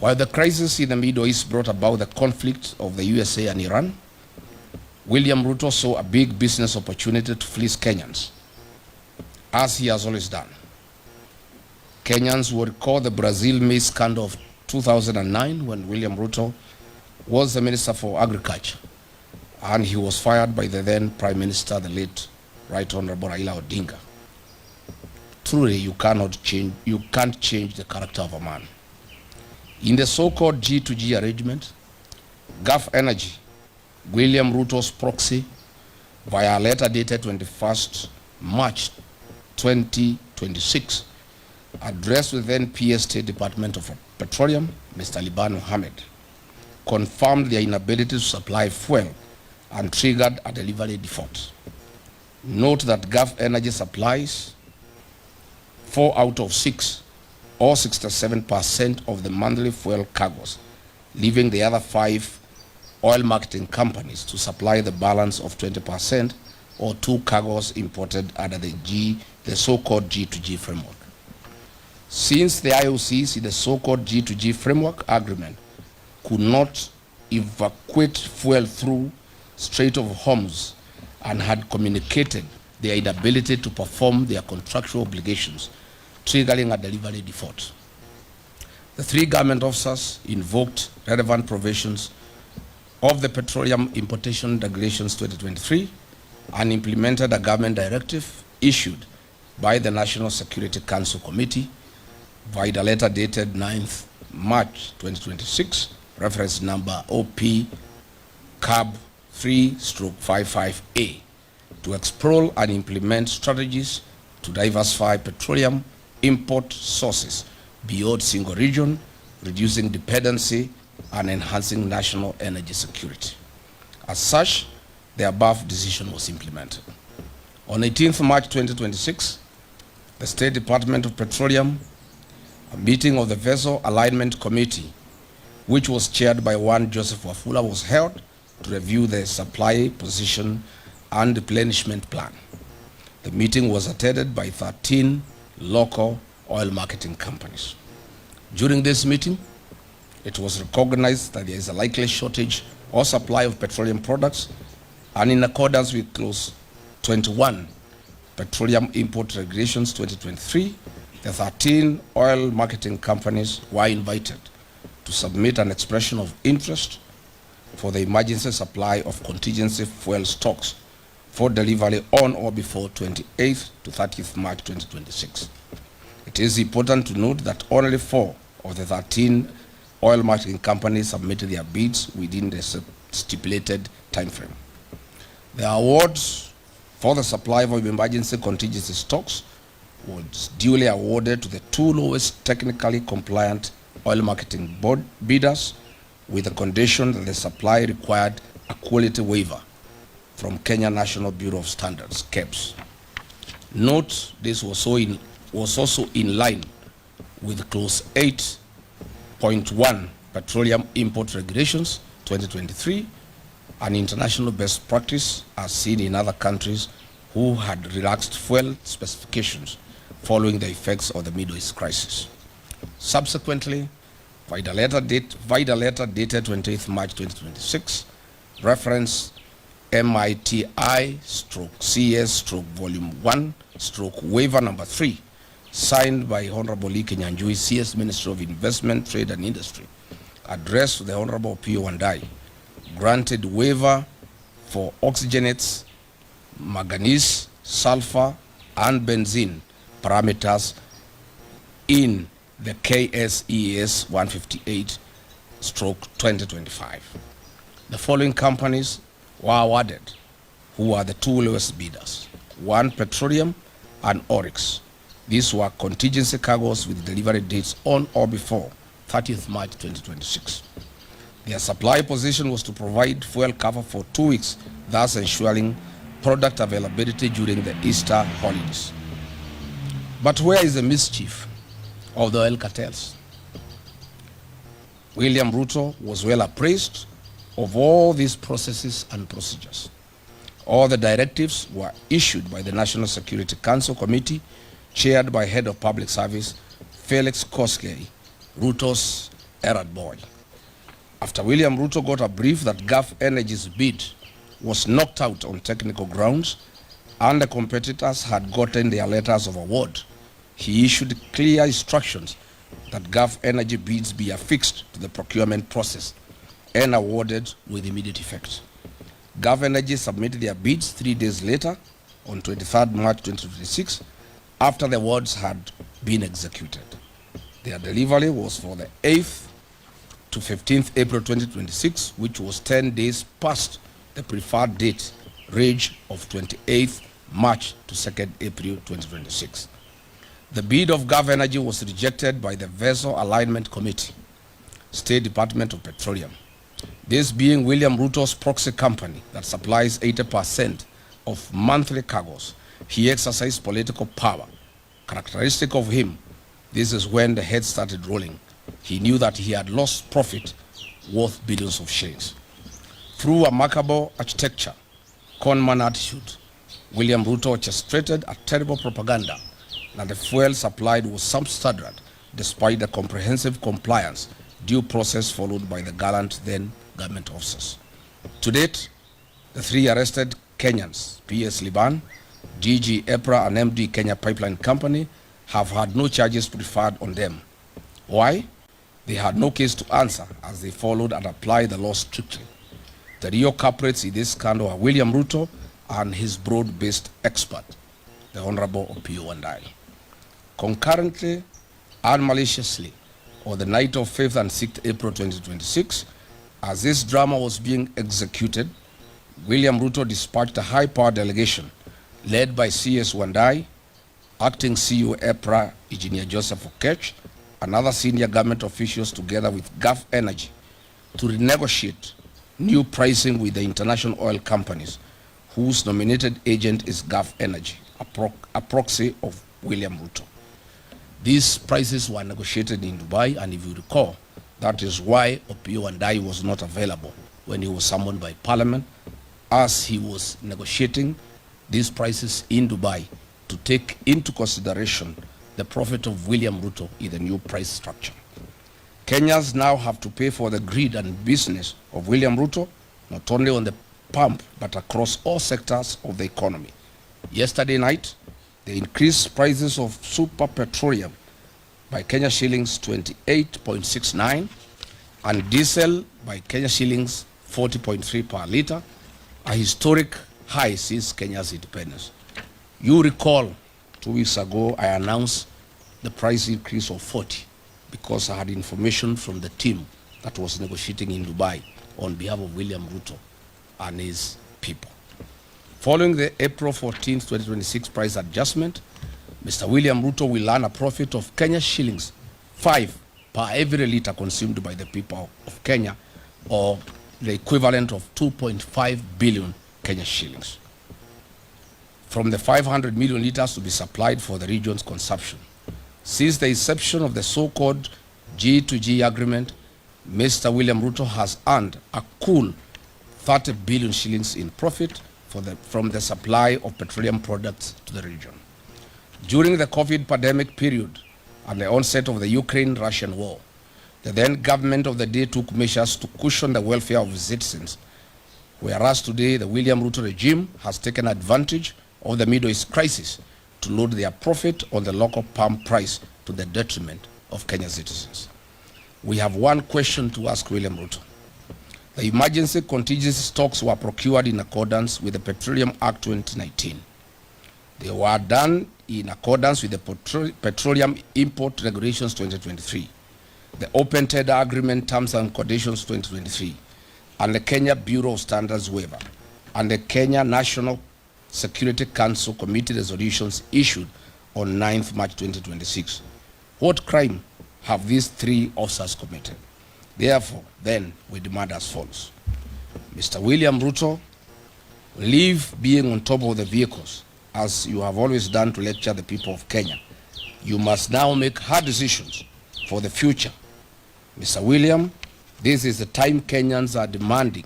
While the crisis in the Middle East brought about the conflict of the USA and Iran, William Ruto saw a big business opportunity to fleece Kenyans, as he has always done. Kenyans will recall the Brazil maize scandal of 2009 when William Ruto was the Minister for Agriculture and he was fired by the then Prime Minister, the late Right Honorable Raila Odinga. Truly, you can't change the character of a man. In the so-called G2G arrangement, Gulf Energy, William Ruto's proxy, via a letter dated 21st March 2026, addressed with then PS State Department of Petroleum, Mr. Liban Mohammed, confirmed their inability to supply fuel and triggered a delivery default. Note that Gulf Energy supplies 4 out of 6, or 67% of the monthly fuel cargoes, leaving the other 5 oil marketing companies to supply the balance of 20%, or 2 cargoes imported under the so-called G2G framework. Since the IOCs in the so-called G2G framework agreement could not evacuate fuel through Strait of Hormuz and had communicated their inability to perform their contractual obligations, triggering a delivery default, the 3 government officers invoked relevant provisions of the Petroleum Importation Regulations 2023 and implemented a government directive issued by the National Security Council Committee via a letter dated 9th March 2026, reference number OP CAB 3/55A, to explore and implement strategies to diversify petroleum import sources beyond single region, reducing dependency and enhancing national energy security. As such, the above decision was implemented. On 18th March 2026, the State Department of Petroleum, a meeting of the Vessel Alignment Committee, which was chaired by one Joseph Wafula, was held to review the supply position and replenishment plan. The meeting was attended by 13 local oil marketing companies. During this meeting, it was recognized that there is a likely shortage or supply of petroleum products, and in accordance with Clause 21, Petroleum Import Regulations 2023, the 13 oil marketing companies were invited to submit an expression of interest for the emergency supply of contingency fuel stocks for delivery on or before 28th to 30th March 2026. It is important to note that only 4 of the 13 oil marketing companies submitted their bids within the stipulated timeframe. The awards for the supply of emergency contingency stocks was duly awarded to the 2 lowest technically compliant oil marketing board bidders, with the condition that the supply required a quality waiver from Kenya National Bureau of Standards, KEBS. Note this was also in line with Clause 8.1 Petroleum Import Regulations 2023, an international best practice as seen in other countries who had relaxed fuel specifications following the effects of the Middle East crisis. Subsequently, via the letter dated 28th March 2026, reference MITI/CS/Volume 1/Waiver Number 3, signed by Honorable Lee Kinyanjui, CS Minister of Investment, Trade and Industry, addressed to the Honorable P.O. Wandai, granted waiver for oxygenates, manganese, sulfur, and benzene parameters in the KSES 158/2025. The following companies were awarded, who are the 2 lowest bidders: 1 Petroleum and Oryx. These were contingency cargoes with delivery dates on or before 30th March 2026. Their supply position was to provide fuel cover for 2 weeks, thus ensuring product availability during the Easter holidays. But where is the mischief of the oil cartels? William Ruto was well appraised of all these processes and procedures. All the directives were issued by the National Security Council Committee, chaired by Head of Public Service Felix Koskei, Ruto's errand boy. After William Ruto got a brief that Gulf Energy's bid was knocked out on technical grounds and the competitors had gotten their letters of award, he issued clear instructions that Gulf Energy bids be affixed to the procurement process and awarded with immediate effect. Gulf Energy submitted their bids 3 days later, on 23rd March 2026, after the awards had been executed. Their delivery was for the 8th to 15th April 2026, which was 10 days past the preferred date range of 28th March to 2nd April 2026. The bid of Gulf Energy was rejected by the Vessel Alignment Committee, State Department of Petroleum. This being William Ruto's proxy company that supplies 80% of monthly cargoes. He exercised political power. Characteristic of him, this is when the head started rolling. He knew that he had lost profit worth billions of shillings. Through a remarkable architecture, conman attitude, William Ruto orchestrated a terrible propaganda that the fuel supplied was substandard despite the comprehensive compliance due process followed by the gallant then government officers. To date, the 3 arrested Kenyans, PS Liban, DG EPRA and MD Kenya Pipeline Company, have had no charges preferred on them. Why? They had no case to answer as they followed and applied the law strictly. The real culprits in this scandal are William Ruto and his broad-based expert, the Honorable Opiyo Wandayi. Concurrently and maliciously, on the night of 5th and 6th April 2026, as this drama was being executed, William Ruto dispatched a high-power delegation led by CS Wandayi, Acting CEO EPRA Engineer Joseph Okech, and other senior government officials together with Gulf Energy to renegotiate new pricing with the international oil companies whose nominated agent is Gulf Energy, a proxy of William Ruto. These prices were negotiated in Dubai, and if you recall, that is why Opiyo Wandayi was not available when he was summoned by Parliament, as he was negotiating these prices in Dubai to take into consideration the profit of William Ruto in the new price structure. Kenyans now have to pay for the greed and business of William Ruto, not only on the pump, but across all sectors of the economy. Yesterday night, they increased prices of super petroleum by Kenya shillings 28.69 and diesel by Kenya shillings 40.3 per litre, a historic high since Kenya's independence. You recall 2 weeks ago I announced the price increase of 40 because I had information from the team that was negotiating in Dubai on behalf of William Ruto and his people. Following the April 14, 2026 price adjustment, Mr. William Ruto will earn a profit of Kenya shillings 5 per every litre consumed by the people of Kenya, or the equivalent of 2.5 billion Kenya shillings, from the 500 million litres to be supplied for the region's consumption. Since the inception of the so-called G2G agreement, Mr. William Ruto has earned a cool 30 billion shillings in profit from the supply of petroleum products to the region. During the COVID pandemic period and the onset of the Ukraine-Russian war, the then government of the day took measures to cushion the welfare of citizens, whereas today the William Ruto regime has taken advantage of the Middle East crisis to load their profit on the local palm price to the detriment of Kenyan citizens. We have one question to ask William Ruto. The emergency contingency stocks were procured in accordance with the Petroleum Act 2019. They were done in accordance with the Petroleum Import Regulations 2023, the Open Tender Agreement Terms and Conditions 2023, and the Kenya Bureau of Standards waiver, and the Kenya National Security Council Committee resolutions issued on 9th March 2026. What crime have these 3 officers committed? Therefore, then, we demand as follows. Mr. William Ruto, leave being on top of the vehicles, as you have always done to lecture the people of Kenya. You must now make hard decisions for the future. Mr. William, this is the time Kenyans are demanding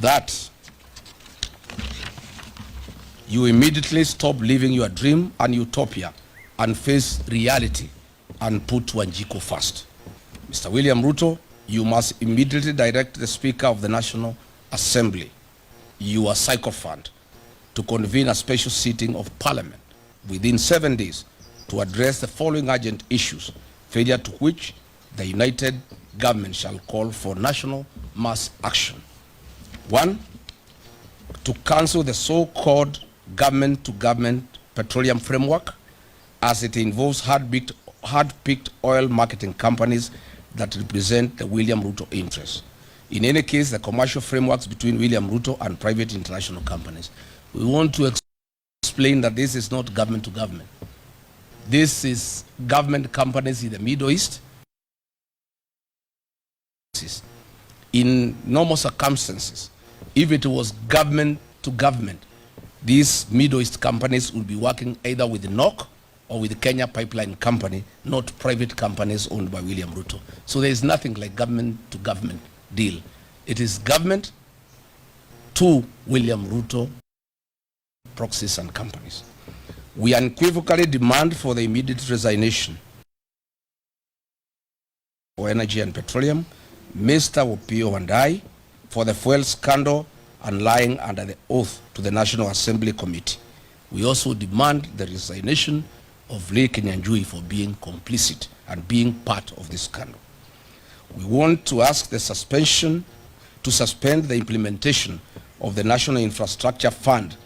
that you immediately stop living your dream and utopia and face reality and put Wanjiku first. Mr. William Ruto, you must immediately direct the Speaker of the National Assembly, your sycophant, to convene a special sitting of Parliament within 7 days to address the following urgent issues, failure to which the united government shall call for national mass action. 1, to cancel the so-called government-to-government petroleum framework, as it involves hard-picked oil marketing companies that represent the William Ruto interests. In any case, the commercial frameworks between William Ruto and private international companies. We want to explain that this is not government to government. This is government companies in the Middle East. In normal circumstances, if it was government to government, these Middle East companies would be working either with the NOC or with the Kenya Pipeline Company, not private companies owned by William Ruto. So there is nothing like government to government deal. It is government to William Ruto proxies and companies. We unequivocally demand for the immediate resignation for Energy and Petroleum, Mr. Opiyo Wandayi, for the fuel scandal and lying under the oath to the National Assembly Committee. We also demand the resignation of Lee Kinyanjui for being complicit and being part of this scandal. We want to ask to suspend the implementation of the National Infrastructure Fund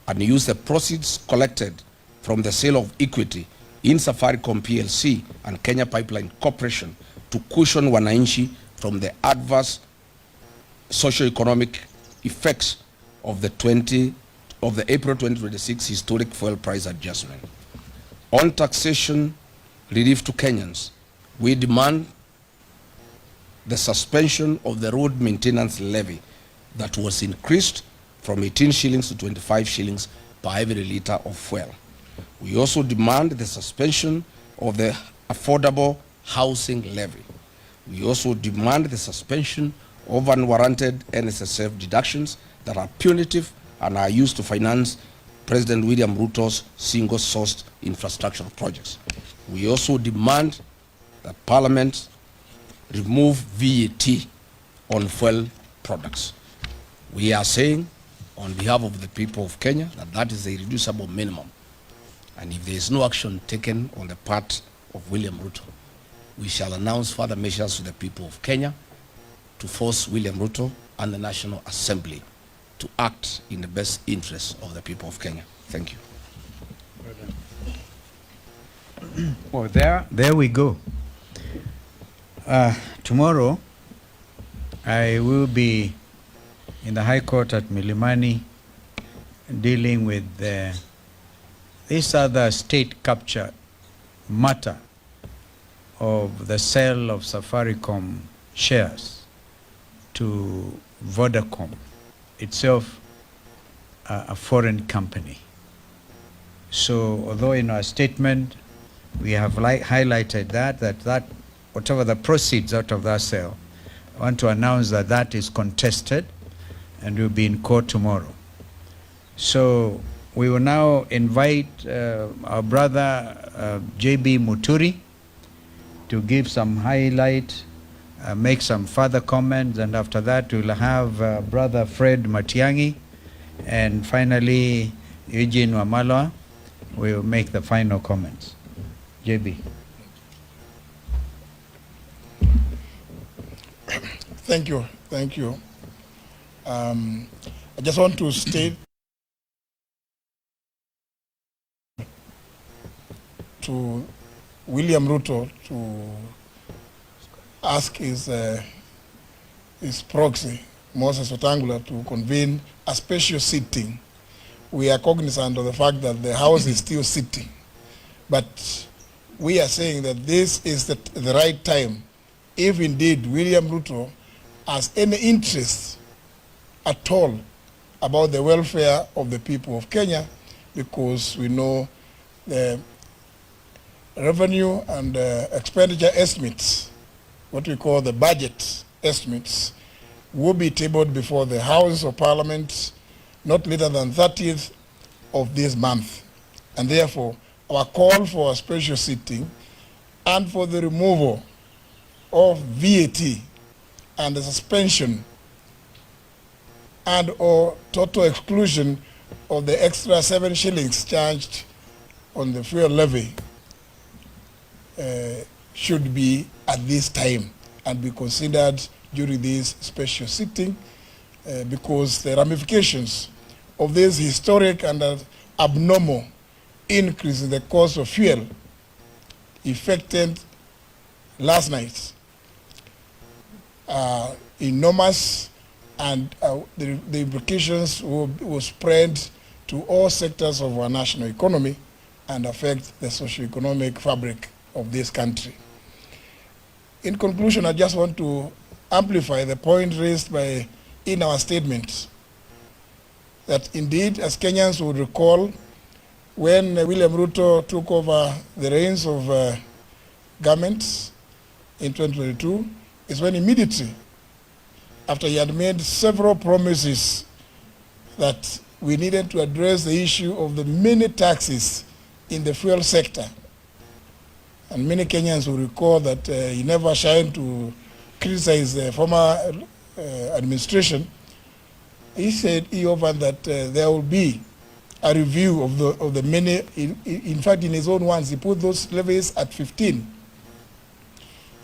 and use the proceeds collected from the sale of equity in Safaricom PLC and Kenya Pipeline Corporation to cushion wananchi from the adverse socio-economic effects of the April 2026 historic fuel price adjustment. On taxation relief to Kenyans, we demand the suspension of the road maintenance levy that was increased from 18 shillings to 25 shillings per every litre of fuel. We also demand the suspension of the affordable housing levy. We also demand the suspension of unwarranted NSSF deductions that are punitive and are used to finance President William Ruto's single-sourced infrastructure projects. We also demand that Parliament remove VAT on fuel products. We are saying on behalf of the people of Kenya that that is a reducible minimum. And if there is no action taken on the part of William Ruto, we shall announce further measures to the people of Kenya to force William Ruto and the National Assembly to act in the best interest of the people of Kenya. Thank you. Well, there we go. Tomorrow, I will be in the High Court at Milimani dealing with this other state capture matter of the sale of Safaricom shares to Vodacom, itself a foreign company. So although in our statement we have highlighted that whatever the proceeds out of that sale, I want to announce that that is contested and will be in court tomorrow. So we will now invite our brother JB Muturi to give some highlight, make some further comments, and after that we'll have brother Fred Matiang'i, and finally Eugene Wamalwa will make the final comments. JB. Thank you. Thank you. I just want to state to William Ruto to ask his proxy, Moses Wetangula, to convene a special sitting. We are cognizant of the fact that the House is still sitting, but we are saying that this is the right time, if indeed William Ruto has any interest at all about the welfare of the people of Kenya, because we know the revenue and expenditure estimates, what we call the budget estimates, will be tabled before the House of Parliament not later than 30th of this month. And therefore, our call for a special sitting and for the removal of VAT and the suspension and or total exclusion of the extra 7 shillings charged on the fuel levy should be at this time and be considered during this special sitting because the ramifications of this historic and abnormal increase in the cost of fuel effected last night are enormous, and the implications will spread to all sectors of our national economy and affect the socio-economic fabric of this country. In conclusion, I just want to amplify the point raised in our statement that indeed, as Kenyans would recall, when William Ruto took over the reins of government in 2022, is when immediately after he had made several promises that we needed to address the issue of the many taxes in the fuel sector. And many Kenyans will recall that he never shied to criticize the former administration. He said he offered that there will be a review of the many. In fact, in his own words, he put those levies at 15.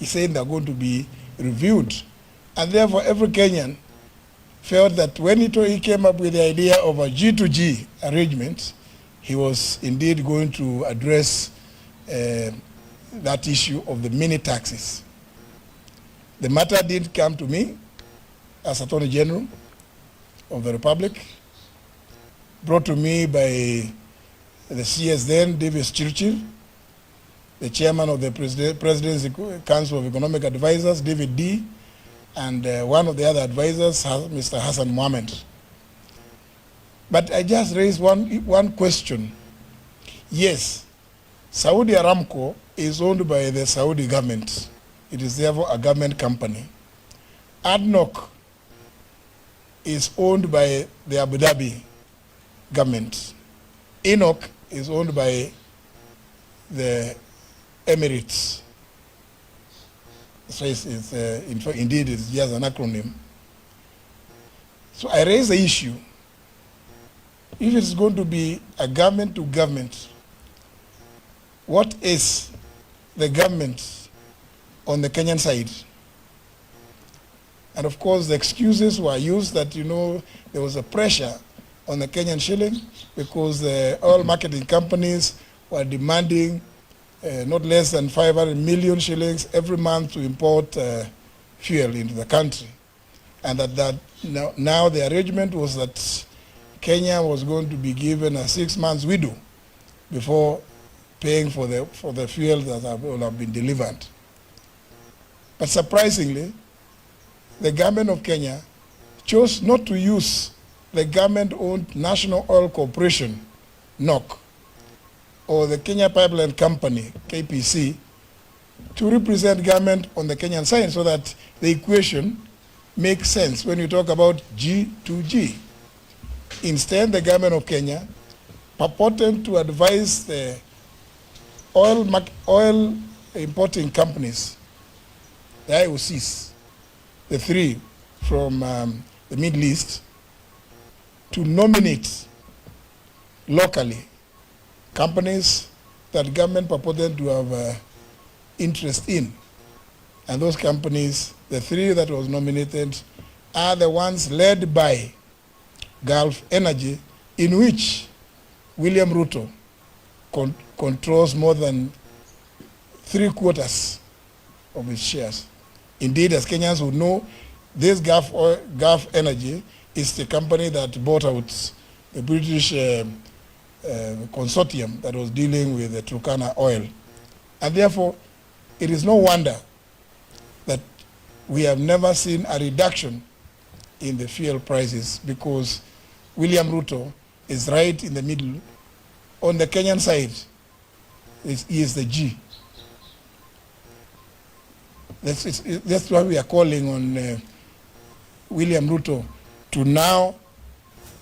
He said they're going to be reviewed. And therefore, every Kenyan felt that when he came up with the idea of a G2G arrangement, he was indeed going to address that issue of the mini taxes. The matter did come to me as Attorney General of the Republic, brought to me by the CS then, Davis Chirchir, the chairman of the Presidency Council of Economic Advisors, David D., and one of the other advisors, Mr. Hassan Mohamed. But I just raised one question. Yes, Saudi Aramco is owned by the Saudi government. It is therefore a government company. ADNOC is owned by the Abu Dhabi government. ENOC is owned by the Emirates. So indeed, it's just an acronym. So I raise the issue. If it's going to be a government to government, what is the government on the Kenyan side? And of course, the excuses were used that, there was a pressure on the Kenyan shilling because the oil marketing companies were demanding not less than 500 million shillings every month to import fuel into the country. And that now the arrangement was that Kenya was going to be given a 6 months window before paying for the fuel that will have been delivered. But surprisingly, the government of Kenya chose not to use the government-owned National Oil Corporation, NOC, or the Kenya Pipeline Company, KPC, to represent government on the Kenyan side so that the equation makes sense when you talk about G2G. Instead, the government of Kenya purported to advise the oil importing companies, the IOCs, the 3 from the Middle East, to nominate locally companies that government purported to have interest in. And those companies, the 3 that was nominated, are the ones led by Gulf Energy, in which William Ruto controls more than 3/4 of his shares. Indeed, as Kenyans would know, this Gulf Energy is the company that bought out the British consortium that was dealing with the Turkana oil. And therefore, it is no wonder that we have never seen a reduction in the fuel prices, because William Ruto is right in the middle. On the Kenyan side, he is the G. That's why we are calling on William Ruto to now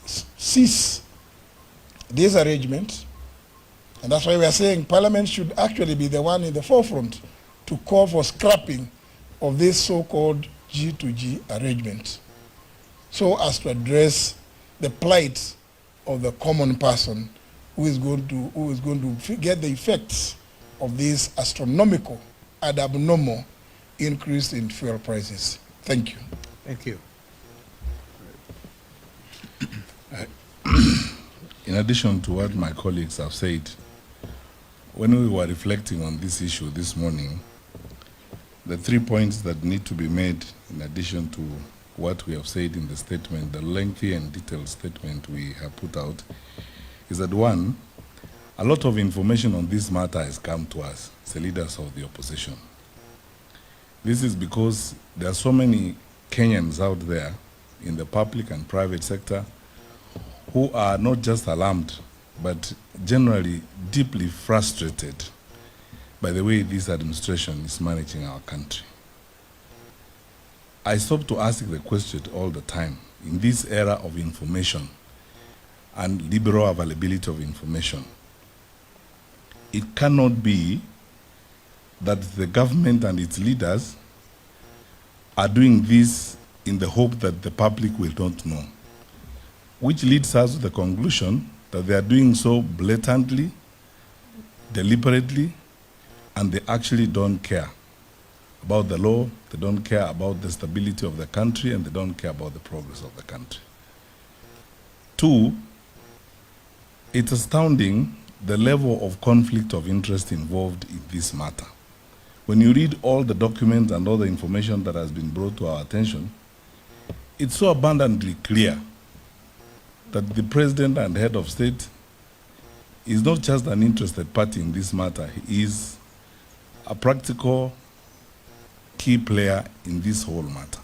cease this arrangement. And that's why we are saying Parliament should actually be the one in the forefront to call for scrapping of this so-called G2G arrangement so as to address the plight of the common person who is going to get the effects of this astronomical and abnormal increase in fuel prices. Thank you. Thank you. In addition to what my colleagues have said, when we were reflecting on this issue this morning, the 3 points that need to be made in addition to what we have said in the statement, the lengthy and detailed statement we have put out, is that one, a lot of information on this matter has come to us, the leaders of the opposition. This is because there are so many Kenyans out there in the public and private sector who are not just alarmed, but generally deeply frustrated by the way this administration is managing our country. I stop to ask the question all the time, in this era of information and liberal availability of information, it cannot be that the government and its leaders are doing this in the hope that the public will not know, which leads us to the conclusion that they are doing so blatantly, deliberately, and they actually don't care about the law, they don't care about the stability of the country, and they don't care about the progress of the country. Two, it's astounding the level of conflict of interest involved in this matter. When you read all the documents and all the information that has been brought to our attention, it's so abundantly clear that the president and head of state is not just an interested party in this matter, he is a practical key player in this whole matter.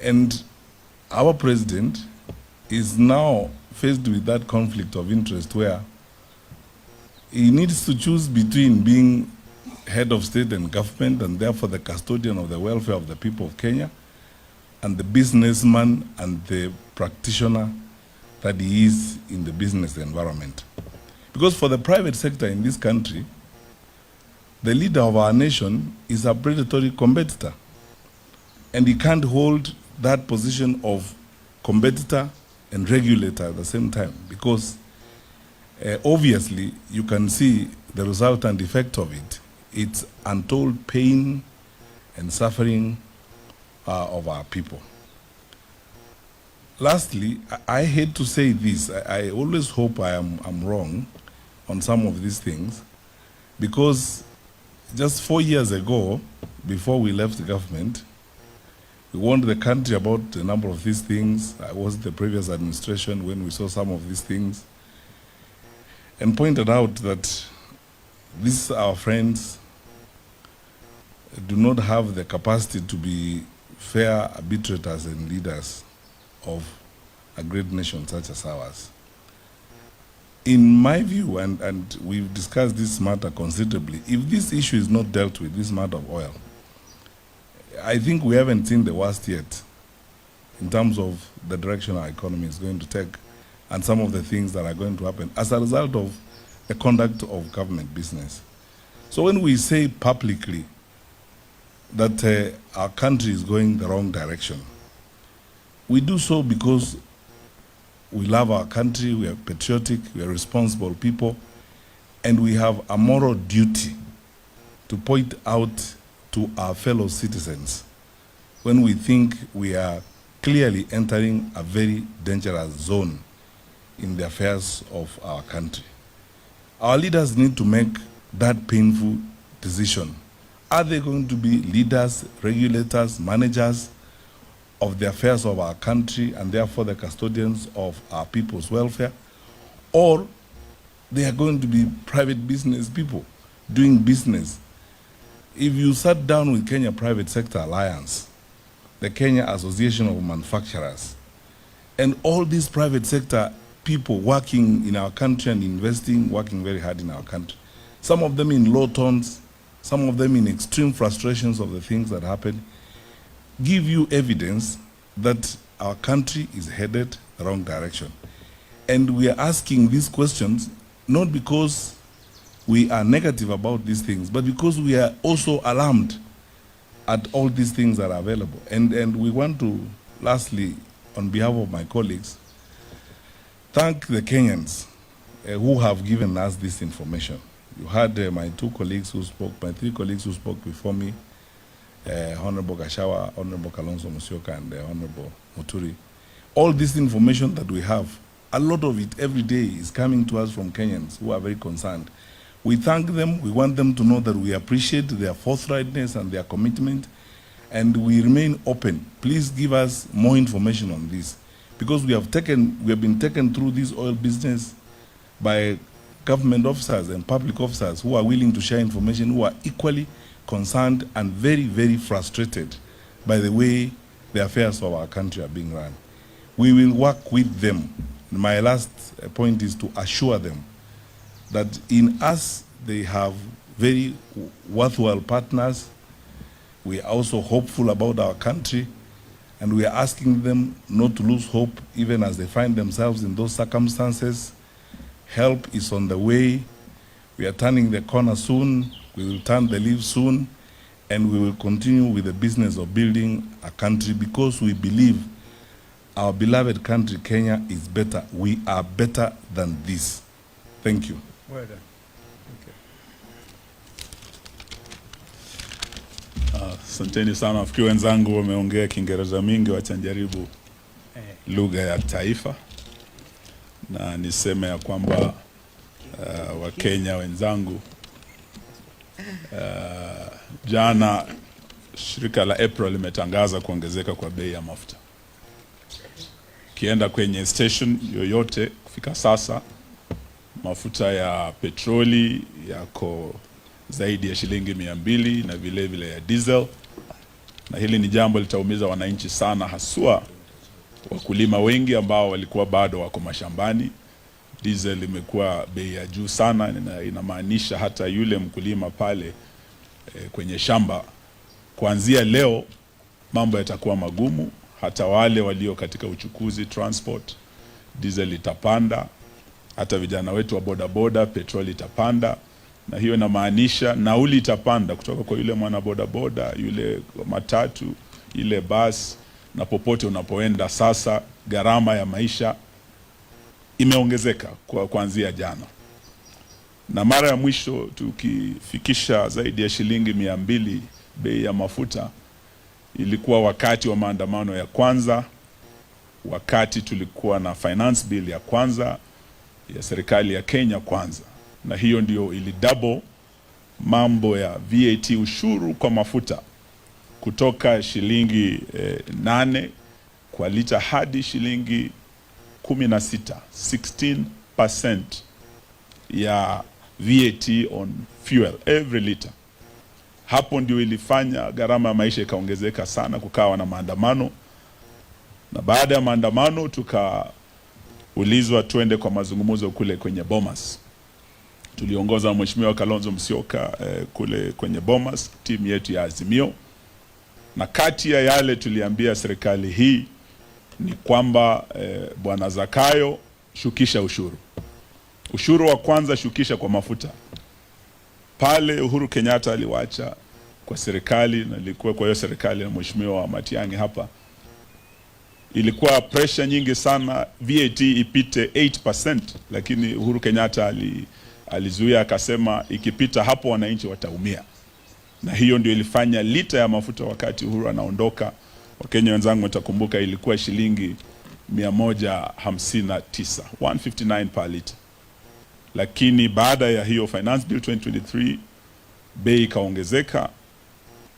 And our president is now faced with that conflict of interest where he needs to choose between being head of state and government and therefore the custodian of the welfare of the people of Kenya and the businessman and the practitioner that he is in the business environment. Because for the private sector in this country, the leader of our nation is a predatory competitor. And he can't hold that position of competitor and regulator at the same time because obviously you can see the result and effect of it. It's untold pain and suffering of our people. Lastly, I hate to say this. I always hope I'm wrong on some of these things because just 4 years ago, before we left the government, we warned the country about a number of these things. I was the previous administration when we saw some of these things and pointed out that these our friends do not have the capacity to be fair arbitrators and leaders of a great nation such as ours. In my view, and we've discussed this matter considerably, if this issue is not dealt with, this matter of oil, I think we haven't seen the worst yet in terms of the direction our economy is going to take and some of the things that are going to happen as a result of the conduct of government business. So when we say publicly that our country is going the wrong direction, we do so because we love our country, we are patriotic, we are responsible people, and we have a moral duty to point out to our fellow citizens when we think we are clearly entering a very dangerous zone in the affairs of our country. Our leaders need to make that painful decision. Are they going to be leaders, regulators, managers of the affairs of our country and therefore the custodians of our people's welfare? Or they are going to be private business people doing business? If you sat down with Kenya Private Sector Alliance, the Kenya Association of Manufacturers, and all these private sector people working in our country and investing, working very hard in our country, some of them in low tones, some of them in extreme frustrations of the things that happen, give you evidence that our country is headed the wrong direction. And we are asking these questions not because we are negative about these things, but because we are also alarmed at all these things that are available. And we want to, lastly, on behalf of my colleagues, thank the Kenyans who have given us this information. You had my three colleagues who spoke before me, Honorable Gashawa, Honorable Kalonzo Musyoka, and Honorable Muturi. All this information that we have, a lot of it every day is coming to us from Kenyans who are very concerned. We thank them. We want them to know that we appreciate their forthrightness and their commitment, and we remain open. Please give us more information on this, because we have been taken through this oil business by government officers and public officers who are willing to share information, who are equally concerned and very, very frustrated by the way the affairs of our country are being run. We will work with them. My last point is to assure them that in us they have very worthwhile partners. We are also hopeful about our country, and we are asking them not to lose hope even as they find themselves in those circumstances. Help is on the way. We are turning the corner soon. We will turn the leaf soon, and we will continue with the business of building a country, because we believe our beloved country, Kenya, is better. We are better than this. Thank you. Well done. Asanteni sana. Nafikiri wenzangu wameongea Kiingereza mingi, wacha njaribu lugha ya taifa, na niseme ya kwamba Wakenya wenzangu, jana shirika la April limetangaza kuongezeka kwa bei ya mafuta. Kienda kwenye station yoyote kufika sasa, mafuta ya petroli yako zaidi ya shilingi 200 na vile vile ya diesel, na hili ni jambo litaumiza wananchi sana, haswa wakulima wengi ambao walikuwa bado wako mashambani. Diesel imekuwa bei ya juu sana, na inamaanisha hata yule mkulima pale kwenye shamba, kuanzia leo mambo yatakuwa magumu. Hata wale walio katika uchukuzi, transport, diesel itapanda. Hata vijana wetu wa bodaboda, petroli itapanda, na hiyo inamaanisha nauli itapanda kutoka kwa yule mwana bodaboda, yule matatu, ile bus, na popote unapoenda. Sasa gharama ya maisha imeongezeka kuanzia jana, na mara ya mwisho tukifikisha zaidi ya shilingi 200 bei ya mafuta ilikuwa wakati wa maandamano ya kwanza, wakati tulikuwa na finance bill ya kwanza ya serikali ya Kenya kwanza, na hiyo ndio ili double mambo ya VAT, ushuru kwa mafuta, kutoka shilingi 8 kwa lita hadi shilingi 16, 16% ya VAT on fuel every liter. Hapo ndio ilifanya gharama ya maisha ikaongezeka sana, kukawa na maandamano, na baada ya maandamano tukaulizwa twende kwa mazungumzo kule kwenye Bomas. Tuliongoza Mheshimiwa Kalonzo Musyoka kule kwenye Bomas, timu yetu ya Azimio, na kati ya yale tuliambia serikali hii ni kwamba Bwana Zakayo, shukisha ushuru. Ushuru wa kwanza shukisha kwa mafuta. Pale Uhuru Kenyatta aliwacha kwa serikali, na ilikuwa kwa hiyo serikali na Mheshimiwa Matiang'i hapa, ilikuwa pressure nyingi sana VAT ipite 8%, lakini Uhuru Kenyatta alizuia, akasema ikipita hapo wananchi wataumia. Na hiyo ndio ilifanya lita ya mafuta wakati Uhuru anaondoka, Wakenya wenzangu mtakumbuka, ilikuwa shilingi 159, 159 per liter. Lakini baada ya hiyo finance bill 2023 bei ikaongezeka,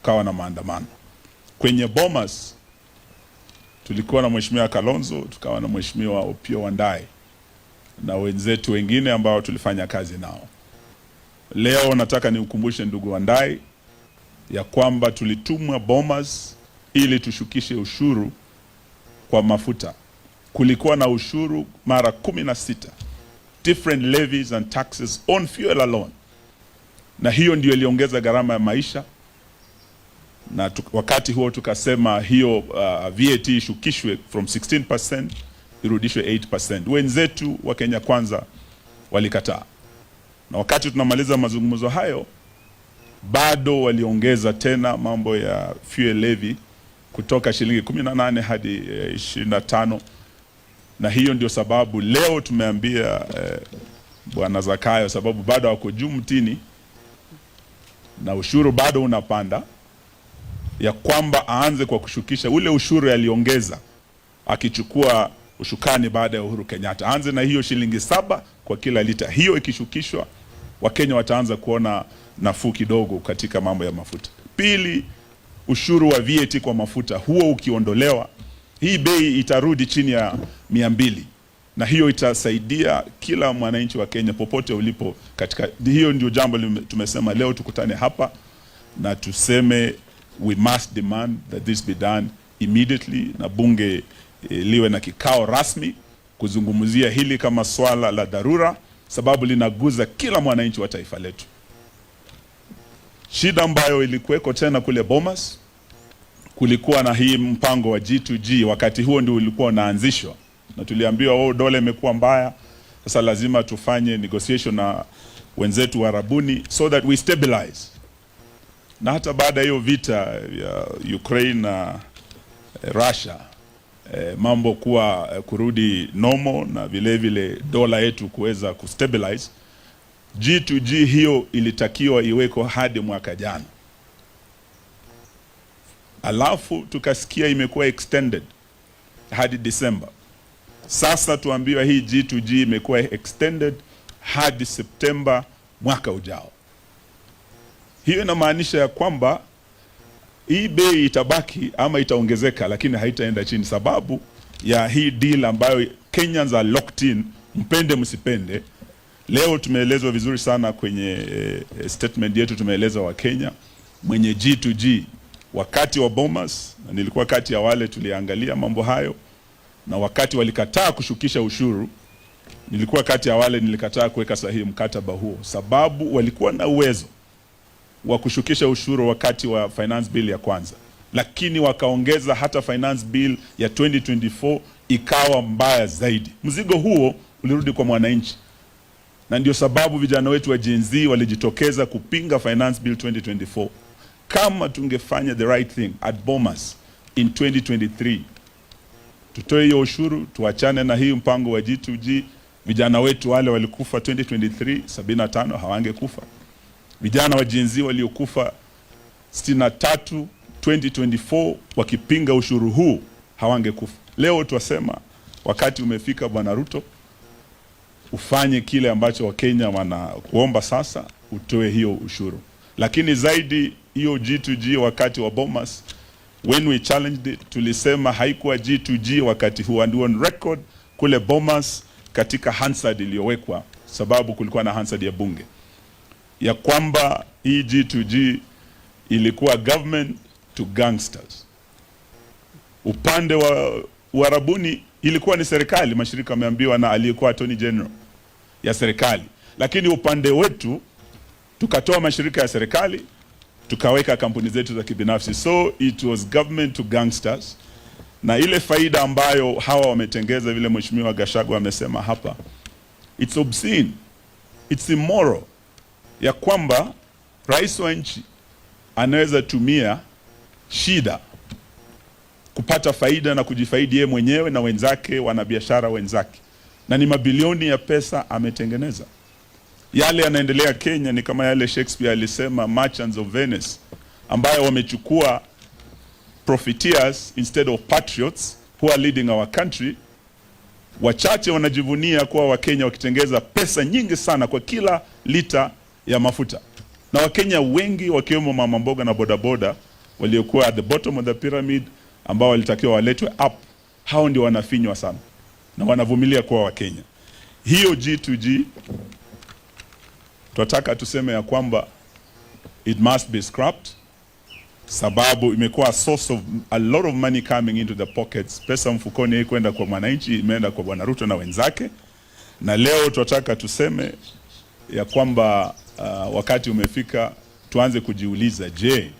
kawa na maandamano. Kwenye Bomas tulikuwa na Mheshimiwa Kalonzo, tukawa na Mheshimiwa Opiyo Wandayi na wenzetu wengine ambao tulifanya kazi nao. Leo nataka niukumbushe ndugu Wandayi ya kwamba tulitumwa Bomas ili tushukishe ushuru kwa mafuta. Kulikuwa na ushuru mara 16, different levies and taxes on fuel alone, na hiyo ndio iliongeza gharama ya maisha. Na wakati huo tukasema hiyo VAT ishukishwe from 16% irudishwe 8%. Wenzetu wa Kenya Kwanza walikataa, na wakati tunamaliza mazungumzo hayo, bado waliongeza tena mambo ya fuel levy kutoka shilingi 18 hadi 25, na hiyo ndio sababu leo tumeambia Bwana Zakayo, sababu bado wako juu mtini na ushuru bado unapanda, ya kwamba aanze kwa kushukisha ule ushuru aliongeza akichukua ushukani baada ya Uhuru Kenyatta. Aanze na hiyo shilingi 7 kwa kila lita. Hiyo ikishukishwa, Wakenya wataanza kuona nafuu kidogo katika mambo ya mafuta. Pili, ushuru wa VAT kwa mafuta, huo ukiondolewa, hii bei itarudi chini ya 200, na hiyo itasaidia kila mwananchi wa Kenya popote ulipo katika. Hiyo ndio jambo tumesema leo tukutane hapa na tuseme we must demand that this be done immediately, na bunge liwe na kikao rasmi kuzungumzia hili kama swala la dharura, sababu linaguza kila mwananchi wa taifa letu. Shida ambayo ilikuweko tena kule Bomas, kulikuwa na hii mpango wa G2G, wakati huo ndio ulikuwa unaanzishwa, na tuliambiwa dola imekuwa mbaya, sasa lazima tufanye negotiation na wenzetu wa Arabuni so that we stabilize. Na hata baada ya hiyo vita ya Ukraine na Russia, mambo kuwa kurudi normal na vile vile dola yetu kuweza kustabilize, G2G hiyo ilitakiwa iweko hadi mwaka jana. Alafu tukasikia imekuwa extended hadi December. Sasa tuambiwa hii G2G imekuwa extended hadi September mwaka ujao. Hiyo inamaanisha ya kwamba hii bei itabaki ama itaongezeka, lakini haitaenda chini, sababu ya hii deal ambayo Kenyans are locked in, mpende msipende. Leo tumeelezwa vizuri sana kwenye statement yetu, tumeeleza wa Kenya mwenye G2G wakati wa Bomas, na nilikuwa kati ya wale tuliangalia mambo hayo, na wakati walikataa kushukisha ushuru, nilikuwa kati ya wale nilikataa kuweka sahihi mkataba huo, sababu walikuwa na uwezo wa kushukisha ushuru wakati wa finance bill ya kwanza, lakini wakaongeza hata finance bill ya 2024 ikawa mbaya zaidi. Mzigo huo ulirudi kwa mwananchi, na ndio sababu vijana wetu wa Gen Z walijitokeza kupinga finance bill 2024. Kama tungefanya the right thing at Bomas in 2023, tutoe hiyo ushuru, tuachane na hii mpango wa G2G, vijana wetu wale walikufa 2023 75 hawangekufa. Vijana wa Gen Z waliokufa 63 2024 wakipinga ushuru huu hawangekufa. Leo tuwasema wakati umefika, Bwana Ruto, ufanye kile ambacho Wakenya wanakuomba sasa, utoe hiyo ushuru. Lakini zaidi hiyo G2G wakati wa Bomas, when we challenged it, tulisema haikuwa G2G wakati huo, and on record kule Bomas katika Hansard iliyowekwa, sababu kulikuwa na Hansard ya bunge, ya kwamba hii G2G ilikuwa government to gangsters. Upande wa Uarabuni ilikuwa ni serikali, mashirika yameambiwa na aliyekuwa Attorney General ya serikali, lakini upande wetu tukatoa mashirika ya serikali tukaweka kampuni zetu za kibinafsi. So it was government to gangsters, na ile faida ambayo hawa wametengeza, vile Mheshimiwa Gachagua amesema hapa, it's obscene, it's immoral, ya kwamba rais wa nchi anaweza tumia shida kupata faida na kujifaidi yeye mwenyewe na wenzake, wanabiashara wenzake, na ni mabilioni ya pesa ametengeneza. Yale yanaendelea Kenya ni kama yale Shakespeare alisema Merchants of Venice, ambayo wamechukua profiteers instead of patriots who are leading our country. Wachache wanajivunia kuwa Wakenya wakitengeza pesa nyingi sana kwa kila lita ya mafuta, na Wakenya wengi wakiwemo mama mboga na bodaboda waliokuwa at the bottom of the pyramid, ambao walitakiwa waletwe up, hao ndio wanafinywa sana na wanavumilia kuwa Wakenya. Hiyo G2G tunataka tuseme ya kwamba it must be scrapped, sababu imekuwa a source of a lot of money coming into the pockets. Pesa mfukoni hii kwenda kwa mwananchi, imeenda kwa Bwana Ruto na wenzake. Na leo tunataka tuseme ya kwamba wakati umefika tuanze kujiuliza, je,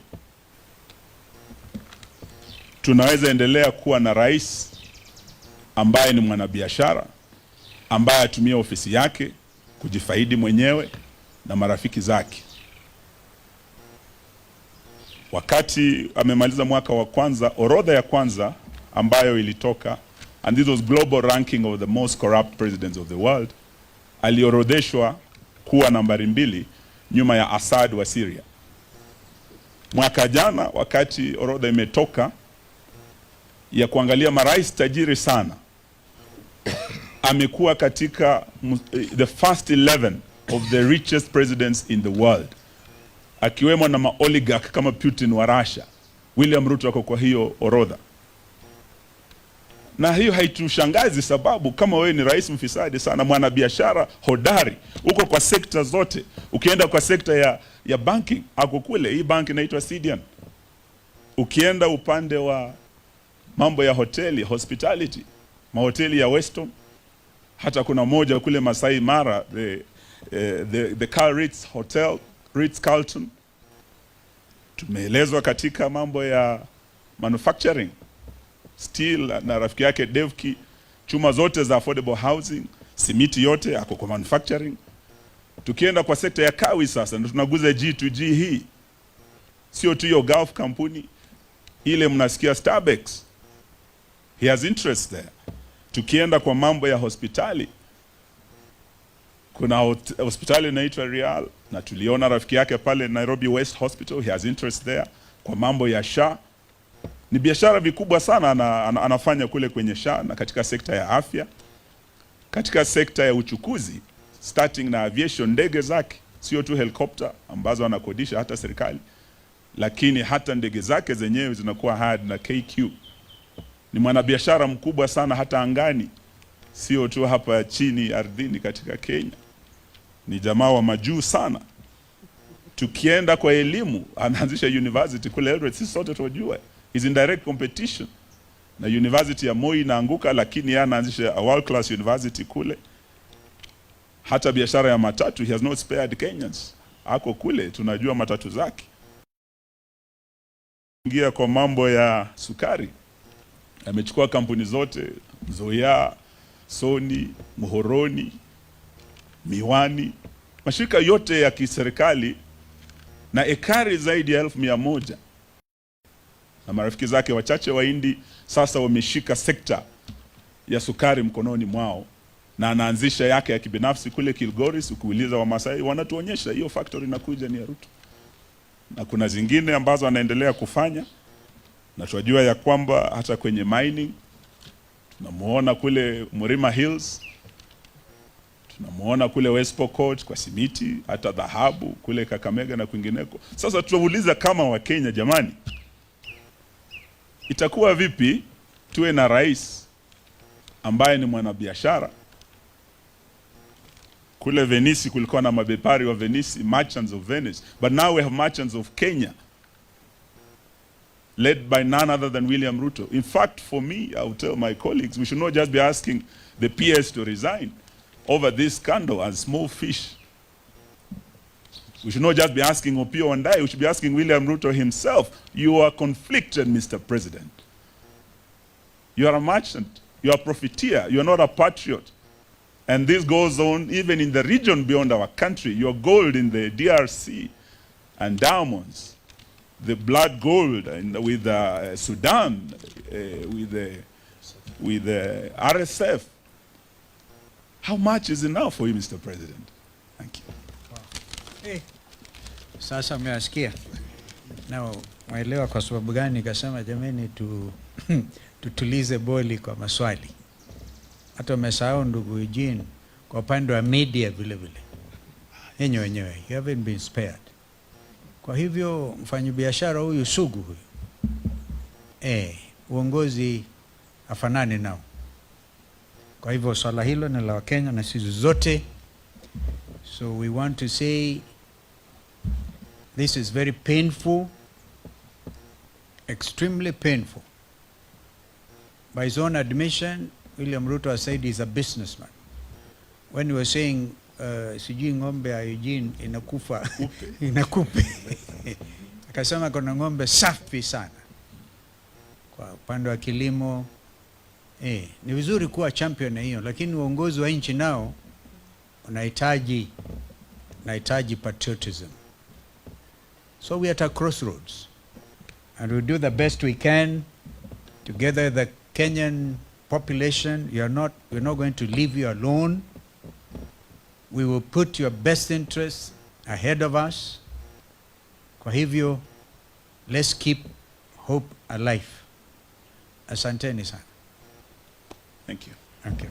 tunaweza endelea kuwa na rais ambaye ni mwanabiashara, ambaye atumia ofisi yake kujifaidi mwenyewe na marafiki zake? Wakati amemaliza mwaka wa kwanza, orodha ya kwanza ambayo ilitoka, and this was global ranking of the most corrupt presidents of the world, aliorodheshwa kuwa nambari 2 nyuma ya Assad wa Syria. Mwaka jana wakati orodha imetoka ya kuangalia marais tajiri sana, amekuwa katika the first 11 of the richest presidents in the world, akiwemo na maoligarch kama Putin wa Russia. William Ruto ako kwa hiyo orodha. Na hiyo haitushangazi, sababu kama wewe ni rais mfisadi sana, mwanabiashara hodari, uko kwa sekta zote. Ukienda kwa sekta ya banking, ako kule, hii bank inaitwa Sidian. Ukienda upande wa mambo ya hoteli, hospitality, mahoteli ya Weston, hata kuna moja kule Masai Mara, the Carl Ritz Hotel, Ritz Carlton. Tumeelezwa katika mambo ya manufacturing, steel na rafiki yake Devki, chuma zote za affordable housing, simiti yote ako kwa manufacturing. Tukienda kwa sekta ya kawi sasa, ndio tunaguza G2G hii. Sio tu hiyo Gulf kampuni ile mnasikia Starbucks, he has interest there. Tukienda kwa mambo ya hospitali, kuna hospitali inaitwa Real, na tuliona rafiki yake pale Nairobi West Hospital, he has interest there. Kwa mambo ya SHA, ni biashara vikubwa sana anafanya kule kwenye SHA, na katika sekta ya afya, katika sekta ya uchukuzi, starting na aviation, ndege zake sio tu helicopter ambazo anakodisha hata serikali, lakini hata ndege zake zenyewe zinakuwa hard na KQ. Ni mwanabiashara mkubwa sana hata angani, sio tu hapa chini ardhini katika Kenya. Ni jamaa wa majuu sana. Tukienda kwa elimu, anaanzisha university kule Eldoret, sisi sote tunajua. Is in direct competition na university ya Moi inaanguka, lakini yeye anaanzisha a world class university kule. Hata biashara ya matatu, he has not spared Kenyans. Ako kule, tunajua matatu zake. Ingia kwa mambo ya sukari, amechukua kampuni zote, Zoya, Sony, Muhoroni, Miwani, mashirika yote ya kiserikali, na ekari zaidi ya 1,100. Na marafiki zake wachache wa Hindi sasa wameshika sekta ya sukari mkononi mwao, na anaanzisha yake ya kibinafsi kule Kilgoris. Ukiuliza wa Masai wanatuonyesha hiyo factory inakuja ni ya Ruto, na kuna zingine ambazo anaendelea kufanya. Na tunajua ya kwamba hata kwenye mining tunamuona kule Murima Hills, tunamuona kule West Pokot kwa simiti, hata dhahabu kule Kakamega na kwingineko. Sasa tunauliza kama wa Kenya, jamani, itakuwa vipi tuwe na rais ambaye ni mwanabiashara? Kule Venice kulikuwa na mabepari wa Venice, merchants of Venice, but now we have merchants of Kenya, led by none other than William Ruto. In fact, for me, I will tell my colleagues, we should not just be asking the PS to resign over this scandal as small fish. We should not just be asking Opiyo Wandayi, we should be asking William Ruto himself. You are conflicted, Mr. President. You are a merchant, you are a profiteer, you are not a patriot. And this goes on even in the region beyond our country. Your gold in the DRC and diamonds, the blood gold with Sudan, with the RSF. How much is enough for you, Mr. President? Thank you. Hey. Sasa mmesikia na waelewa kwa sababu gani nikasema jameni tutulize boli kwa maswali. Hata umesahau ndugu Eugene kwa upande wa media vile vile. Wenyewe you haven't been spared. Kwa hivyo mfanyabiashara huyu sugu huyu, uongozi afanane nao. Kwa hivyo swala hilo ni la Wakenya na sisi zote. So we want to say this is very painful, extremely painful. By his own admission, William Ruto has said he's a businessman. When we were saying sijui ng'ombe ya Eugene inakufa inakupe, akasema kuna ng'ombe safi sana kwa upande wa kilimo. Ni vizuri kuwa champion na hiyo, lakini uongozi wa nchi nao unahitaji patriotism. So we are at a crossroads. and we'll do the best we can together. The Kenyan population, we're not going to leave you alone. We will put your best interests ahead of us. Kwa hivyo, let's keep hope alive. Asanteni sana. Thank you. Okay.